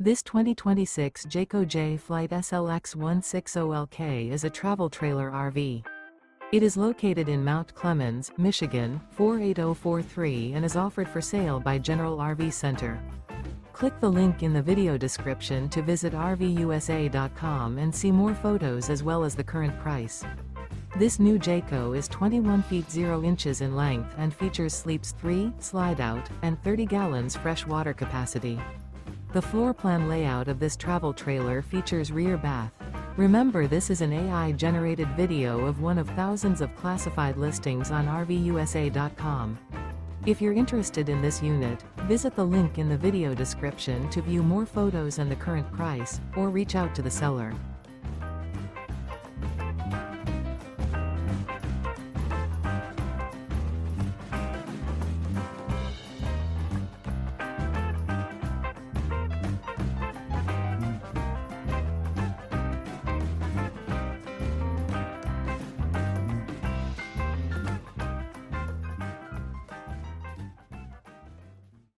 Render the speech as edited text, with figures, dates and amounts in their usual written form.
This 2026 Jayco Jay Flight SLX 160LK is a travel trailer RV. It is located in Mount Clemens, Michigan, 48043 and is offered for sale by General RV Center. Click the link in the video description to visit RVUSA.com and see more photos as well as the current price. This new Jayco is 21 feet 0 inches in length and features sleeps 3, Slideout, and 30 gallons fresh water capacity. The floor plan layout of this travel trailer features rear bath. Remember, this is an AI-generated video of one of thousands of classified listings on RVUSA.com. If you're interested in this unit, visit the link in the video description to view more photos and the current price, or reach out to the seller.